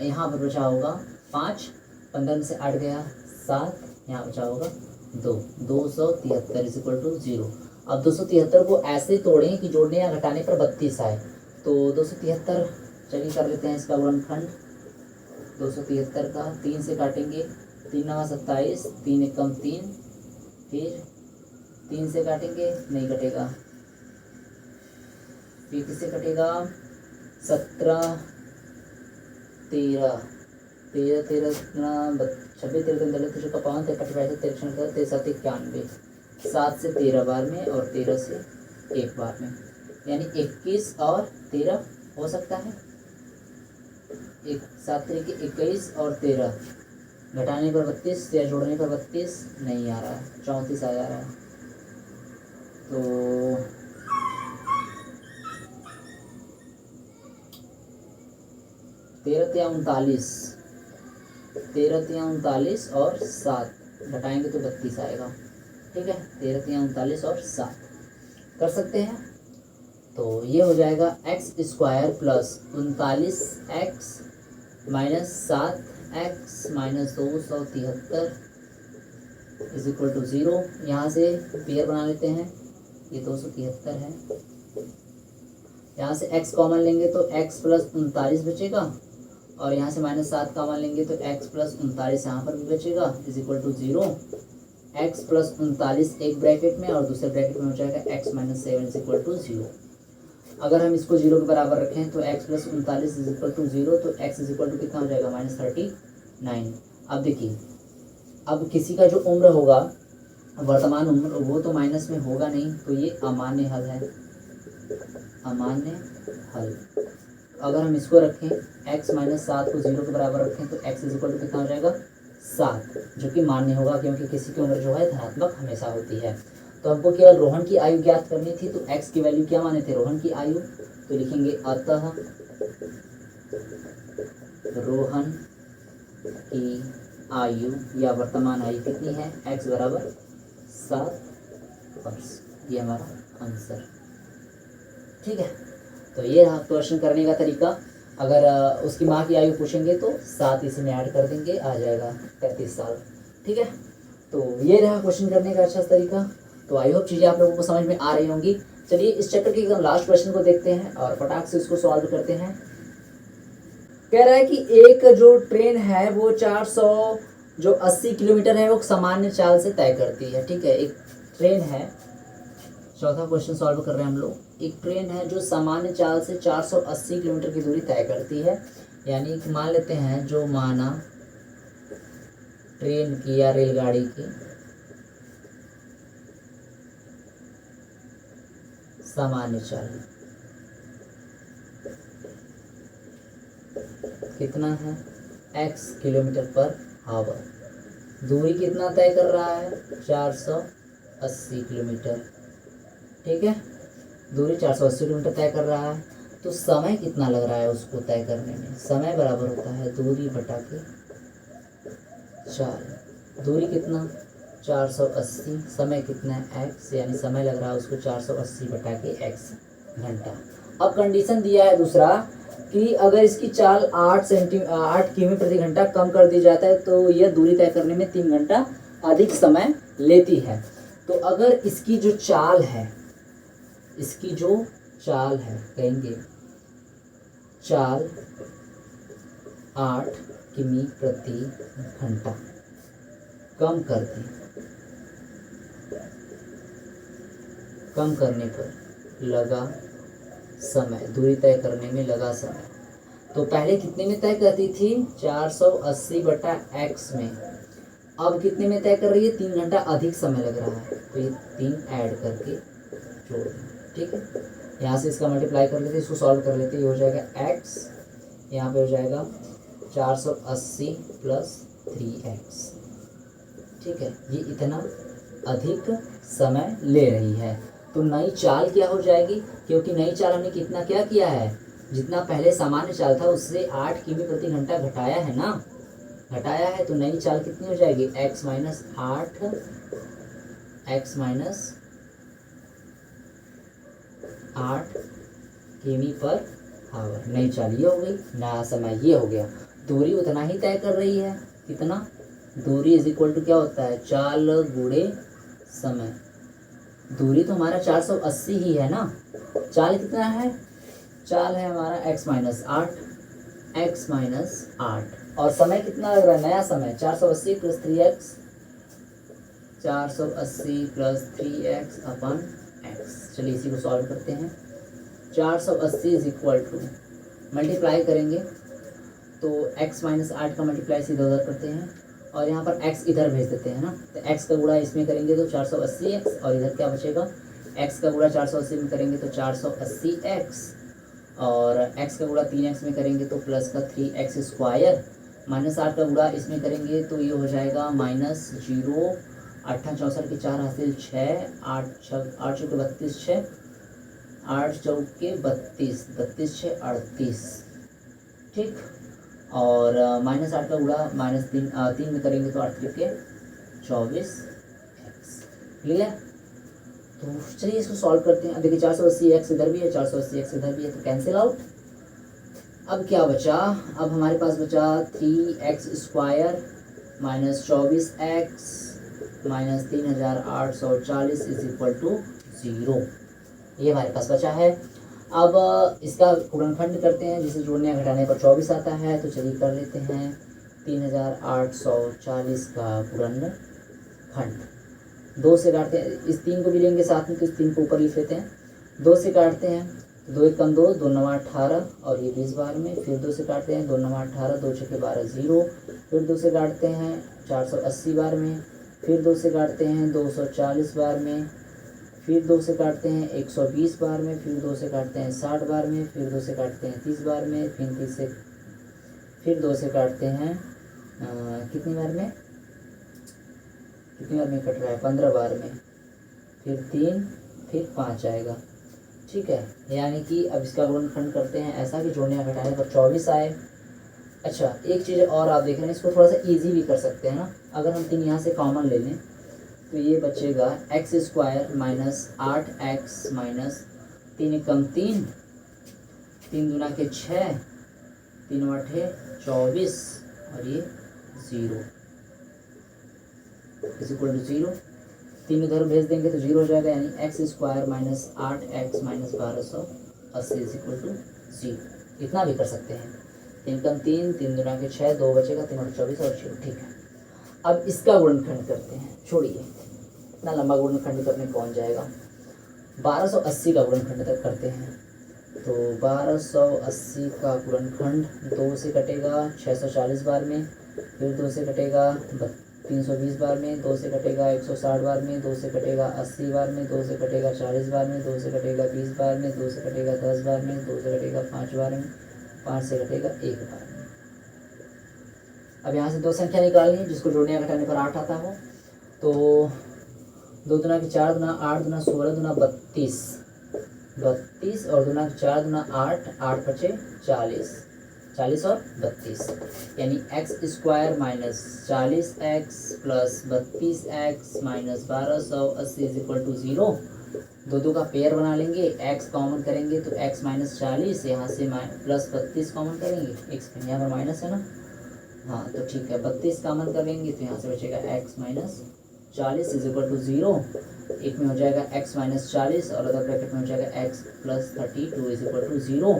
A: यहाँ पर बचा होगा 5, 15 में से 8 गया 7, यहाँ बचा होगा 2, 273 इज इक्वल टू 0। अब 273 को ऐसे तोड़ें कि जोड़ने या घटाने पर 32 आए, तो 273 चलिए कर लेते हैं इसका गुणनखंड। 273 का 3 से काटेंगे, 3 9 27, 3 1 कम 3, फिर 3 से काटेंगे नहीं कटेगा, फिर किससे कटेगा 17 13 13 13 26 13 13 का 5 53 53 63 91, 7 से 13 बार में और 13 से 1 बार में, यानी 21 और 13 हो सकता है। 7 तरीके 21 और 13 घटाने पर 32 या जोड़ने पर 32 नहीं आ रहा है, 34 आ जा रहा है। तो 13 तिया 39, 13 तिया 39 और 7 घटाएंगे तो 32 आएगा, ठीक है। 13 तिया 39 और 7 कर सकते हैं, तो ये हो जाएगा x square plus 39x minus 7x minus 273 is equal to 0। यहाँ से पेयर बना लेते हैं, ये 273 है, यहाँ से x कॉमन लेंगे तो x प्लस 39 बचेगा, और यहाँ से माइनस 7 कॉमन लेंगे तो x प्लस 39 यहाँ पर भी बचेगा is equal to 0। x plus 39 एक ब्रैकेट में और दूसरे ब्रैकेट में हो जाएगा x minus 7 is equal to 0। अगर हम इसको 0 के बराबर रखें तो x plus 39 is equal to 0, तो x इज इक्वल टू कितना हो जाएगा माइनस 39। अब देखिए, अब किसी का जो उम्र होगा वर्तमान उम्र वो तो माइनस में होगा नहीं, तो ये अमान्य हल है, अमान्य हल। अगर हम इसको रखें x माइनस 7 को 0 के बराबर रखें तो x इज इक्वल टू कितना हो जाएगा 7, जो कि मान्य होगा क्योंकि किसी की उम्र जो है धनात्मक हमेशा होती है। तो हमको केवल रोहन की आयु ज्ञात करनी थी, तो x की वैल्यू क्या माने थे रोहन की आयु, तो लिखेंगे अतः रोहन की आयु या वर्तमान आयु कितनी है, x बराबर 7 वर्ष। ये हमारा आंसर, ठीक है। तो ये रहा क्वेश्चन करने का तरीका। अगर उसकी माँ की आयु पूछेंगे तो 7 इसमें ऐड कर देंगे, आ जाएगा 33 साल, ठीक है। तो ये रहा क्वेश्चन करने का अच्छा तरीका। तो आई होप चीज़ें आप लोगों को समझ में आ रही होंगी। चलिए इस चैप्टर के एकदम लास्ट क्वेश्चन को देखते हैं और फटाक से इसको सॉल्व करते हैं। कह रहा है कि एक जो ट्रेन है वो 480 किलोमीटर है वो सामान्य चाल से तय करती है, ठीक है। एक ट्रेन है, चौथा क्वेश्चन सॉल्व कर रहे हैं हम लोग। एक ट्रेन है जो सामान्य चाल से 480 किलोमीटर की दूरी तय करती है, यानी कि मान लेते हैं जो माना ट्रेन की या रेलगाड़ी की सामान्य चाल कितना है x किलोमीटर पर आवर, दूरी कितना तय कर रहा है 480 किलोमीटर, ठीक है। दूरी 480 किलोमीटर तय कर रहा है, तो समय कितना लग रहा है उसको तय करने में, समय बराबर होता है दूरी बटा के 4। दूरी कितना 480, समय कितना है x, यानी समय लग रहा है उसको 480 बटा के x घंटा। अब कंडीशन दिया है दूसरा कि अगर इसकी चाल 8 किमी प्रति घंटा कम कर दी जाता है तो यह दूरी तय करने में 3 घंटा अधिक समय लेती है। तो अगर इसकी जो चाल है, कहेंगे चाल 8 किमी प्रति घंटा कम करने पर लगा समय, दूरी तय करने में लगा समय, तो पहले कितने में तय करती थी 480/x में, अब कितने में तय कर रही है 3 घंटा अधिक समय लग रहा है, तो ये 3 ऐड करके जोड़ देंगे। ठीक है, यहाँ से इसका मल्टीप्लाई कर लेते, इसको सॉल्व कर लेते, ये हो जाएगा x, यहाँ पे हो जाएगा 480 + 3x। ठीक है, ये इतना अधिक समय ले रही है। तो नई चाल क्या हो जाएगी, क्योंकि नई चाल हमने कितना क्या किया है, जितना पहले सामान्य चाल था उससे 8 किमी प्रति घंटा घटाया है ना, घटाया है, तो नई चाल कितनी हो जाएगी x - 8 किमी/आवर। नई चाल ये हो गई, नया समय ये हो गया। दूरी उतना ही तय कर रही है, कितना, दूरी = क्या होता है, चाल गुणे समय। दूरी तो हमारा 480 ही है ना, चाल कितना है, चाल है हमारा x - 8 और समय कितना लग रहा है, नया समय 480 + 3x, 480 + 3x/x। चलिए इसी को सॉल्व करते हैं। 480 = मल्टीप्लाई करेंगे तो x - 8 का मल्टीप्लाई सीधा उधर करते हैं और यहाँ पर x इधर भेज देते हैं ना, तो x का गुणा इसमें करेंगे तो 480x और इधर क्या बचेगा, x का गुणा 480 में करेंगे तो 480x और x का गुणा 3x में करेंगे तो प्लस का 3x स्क्वायर, -8 का गुणा इसमें करेंगे तो ये हो जाएगा -0, 8 64 के 4 हासिल 6, 8 चौके 32, 6 8 चौके 32, 32 6 38। ठीक, और -8 का गुणा -3 में करेंगे तो 8 के 24x। क्लियर, तो चलिए इसको सॉल्व करते हैं। अब देखिए 480x इधर भी है, 480x इधर भी है, तो कैंसिल आउट। अब क्या बचा, अब हमारे पास बचा 3x² - 24x - 3840 = 0। ये हमारे पास बचा है। अब इसका गुणनखंड करते हैं, जिसे जोड़ने या घटाने पर 24 आता है, तो चलिए कर लेते हैं 3840 का गुणनखंड। 2 से काटते हैं, इस 3 को भी लेंगे साथ में, तो इस 3 को ऊपर लिख लेते हैं। 2 से काटते हैं, 2 × 1 = 2, 2 × 9 = 18 और ये 20 बार में, फिर 2 से काटते हैं, 2 × 9 = 18, 2 × 6 = 12 0, फिर 2 से काटते हैं 480 बार में, फिर 2 से काटते हैं 240 बार में, फिर 2 से काटते हैं 120 बार में, फिर 2 से काटते हैं 60 बार में, फिर 2 से काटते हैं 30 बार में, फिर 2 से काटते हैं कितनी बार में कट रहा है, 15 बार में, फिर 3, फिर 5 आएगा। ठीक है, यानी कि अब इसका गुणनखंड करते हैं ऐसा कि जोड़ने या घटाने पर 24 आए। अच्छा, एक चीज़ और आप देख रहे हैं, इसको थोड़ा सा ईजी भी कर सकते हैं ना, अगर हम 3 यहाँ से कॉमन ले लें तो ये बचेगा x² - 8x - 3 × 3, 3 दूना के 6, 3 × 8 = 24 और ये 0 = 0। 3 उधर भेज देंगे तो 0 हो जाएगा, यानी x² - 8x - 1280 = 0। इतना भी कर सकते हैं, 3 × 3, 3 दूना के 6, 2 बचेगा, 3 × 8 = 24 और 0। ठीक है, अब इसका गुणनखंड करते हैं, छोड़िए इतना लंबा गुणनखंड करने कौन जाएगा। 1280 का गुणनखंड तक करते हैं, तो 1280 का गुणनखंड 2 से कटेगा 640 बार में, फिर 2 से कटेगा 320 बार में, 2 से कटेगा 160 बार में, 2 से कटेगा 80 बार में, 2 से कटेगा 40 बार में, 2 से कटेगा 20 बार में, 2 से कटेगा 10 बार में, 2 से कटेगा 5 बार में, 5 से कटेगा 1 बार में। अब यहाँ से 2 संख्या निकालनी है जिसको जोड़ने या घटाने पर 8 आता हो, तो 2 दूना के 4 दूना 8 दूना 16 दूना 32, 32 और दूना के 4 दूना 8, 8 बचे 40, 40 और 32, यानी x² - 40x + 32x - 1280 = 0। दो दो का पेयर बना लेंगे, x कॉमन करेंगे तो x माइनस 40, यहाँ से प्लस 32 कॉमन करेंगे, x यहाँ पर माइनस है ना, हाँ तो ठीक है 32 कॉमन करेंगे तो यहाँ से बचेगा x minus 40 is equal to 0। एक में हो जाएगा x माइनस 40 और अदर ब्रैकेट में हो जाएगा x plus 32 is equal to 0।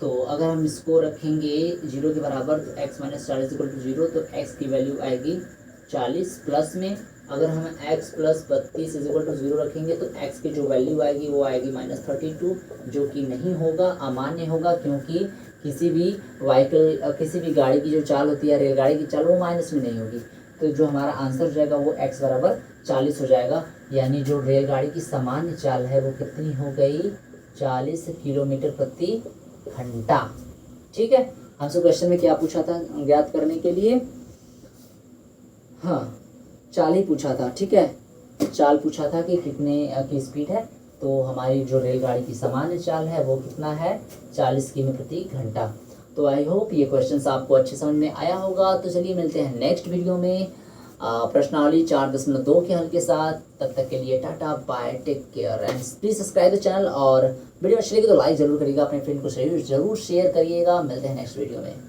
A: तो अगर हम इसको रखेंगे 0 के बराबर तो x माइनस 40 इक्वल टू 0, तो x की वैल्यू आएगी 40 प्लस में अगर हम x plus 32 is equal to 0 रखेंगे तो x की जो वैल्यू आएगी वो आएगी माइनस 32, जो कि नहीं होगा, अमान्य होगा, क्योंकि किसी भी व्हीकल किसी भी गाड़ी की जो चाल होती है, रेलगाड़ी की चाल, वो माइनस में नहीं होगी। तो जो हमारा आंसर हो जाएगा वो x बराबर 40 हो जाएगा, यानी जो रेलगाड़ी की सामान्य चाल है वो कितनी हो गई, 40 किलोमीटर प्रति घंटा। ठीक है, हमसे क्वेश्चन में क्या पूछा था ज्ञात करने के लिए, हाँ चाल ही पूछा था। ठीक है, चाल पूछा था कि कितने की स्पीड है, तो हमारी जो रेलगाड़ी की सामान्य चाल है वो कितना है, 40 किमी प्रति घंटा। तो आई होप ये क्वेश्चंस आपको अच्छे समझ में आया होगा। तो चलिए मिलते हैं नेक्स्ट वीडियो में प्रश्नावली 4.2 के हल के साथ। तब तक के लिए tata bye, take care and please subscribe the channel, और वीडियो अच्छी लगी तो लाइक जरूर करिएगा, अपने फ्रेंड को जरूर शेयर करिएगा। मिलते हैं नेक्स्ट वीडियो में।